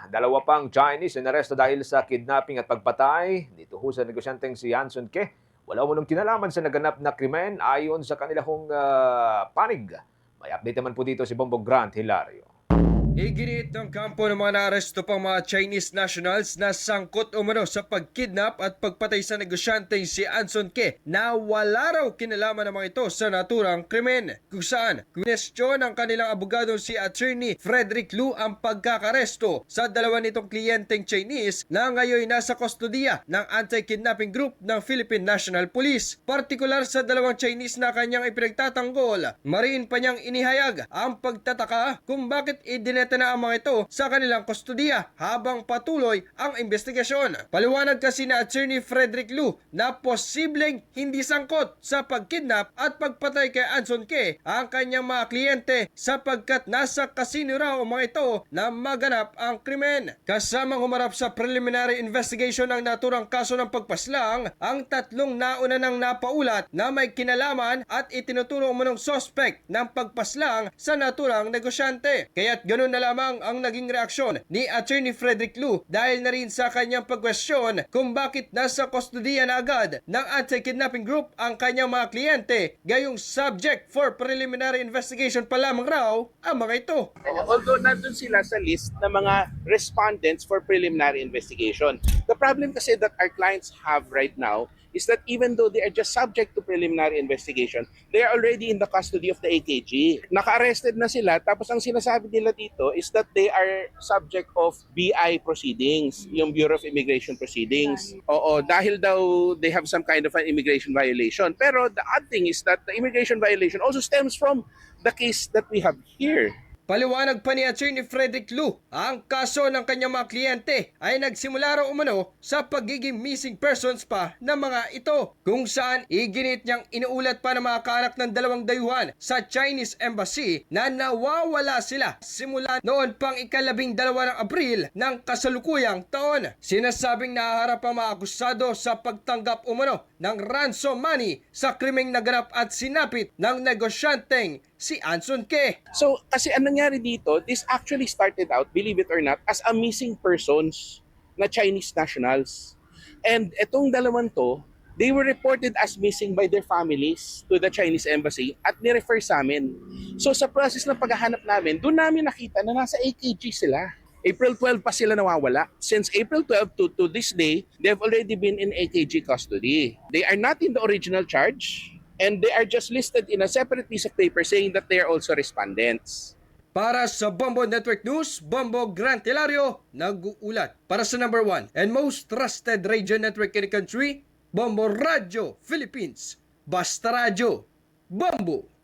Dalawa pang Chinese inaresto dahil sa kidnapping at pagpatay dito ho sa negosyanteng si Hanson Ke. Wala umunong kinalaman sa naganap na krimen ayon sa kanilang panig. May update naman po dito si Bombo Grant Hilario. Iginiit ng kampo ng mga naaresto pang mga Chinese nationals na sangkot umano sa pagkidnap at pagpatay sa negosyanteng si Hanson Ke na wala raw kinalaman ng mga ito sa naturang krimen. Kung saan, kwestiyon ng kanilang abogadong si Attorney Frederick Lu ang pagkakaresto sa dalawa nitong kliyenteng Chinese na ngayon nasa kustodiya ng anti-kidnapping group ng Philippine National Police. Partikular sa dalawang Chinese na kanyang ipinagtatanggol, mariin pa niyang inihayag ang pagtataka kung bakit idineta na ang mga ito sa kanilang kustodiya habang patuloy ang investigasyon. Paliwanag kasi na Attorney Frederick Lu na posibleng hindi sangkot sa pagkidnap at pagpatay kay Hanson Ke ang kanyang mga kliyente sapagkat nasa kasino raw ang mga ito na maganap ang krimen. Kasamang humarap sa preliminary investigation ng naturang kaso ng pagpaslang ang tatlong nauna nang napaulat na may kinalaman at itinuturo umunong sospek ng pagpaslang sa naturang negosyante. Kaya't ganun na lamang ang naging reaksyon ni Attorney Frederick Lu dahil na rin sa kanyang pagkwestiyon kung bakit nasa kustodiya na agad ng anti-kidnapping group ang kanyang mga kliyente, gayong subject for preliminary investigation pa lamang raw ang mga ito. Although nandun sila sa list ng mga respondents for preliminary investigation. The problem kasi that our clients have right now is that even though they are just subject to preliminary investigation, they are already in the custody of the AKG. Naka-arrested na sila, tapos ang sinasabi nila dito is that they are subject of BI proceedings, yung Bureau of Immigration Proceedings. Oo, dahil daw they have some kind of an immigration violation. Pero the odd thing is that the immigration violation also stems from the case that we have here. Paliwanag pa ni Attorney Frederick Lu, ang kaso ng kanyang mga kliyente ay nagsimula raw umano sa pagiging missing persons pa ng mga ito, kung saan iginit niyang inuulat pa ng mga kaanak ng dalawang dayuhan sa Chinese Embassy na nawawala sila simula noon pang ika-12 ng Abril ng kasalukuyang taon. Sinasabing nahaharap ang mga akusado sa pagtanggap umano ng ransom money sa krimeng naganap at sinapit ng negosyanteng si Hanson Ke. So, kasi ang nangyari dito, this actually started out, believe it or not, as a missing persons na Chinese nationals. And etong dalawang to, they were reported as missing by their families to the Chinese embassy at ni-refer sa amin. So, sa process ng paghahanap namin, doon namin nakita na nasa AKG sila. April 12 pa sila nawawala. Since April 12 to this day, they have already been in AKG custody. They are not in the original charge, and they are just listed in a separate piece of paper saying that they are also respondents. Para sa Bombo Network News, Bombo Grant Hilario, nag-uulat. Para sa number 1 and most trusted radio network in the country, Bombo Radio Philippines. Basta Radio, Bombo!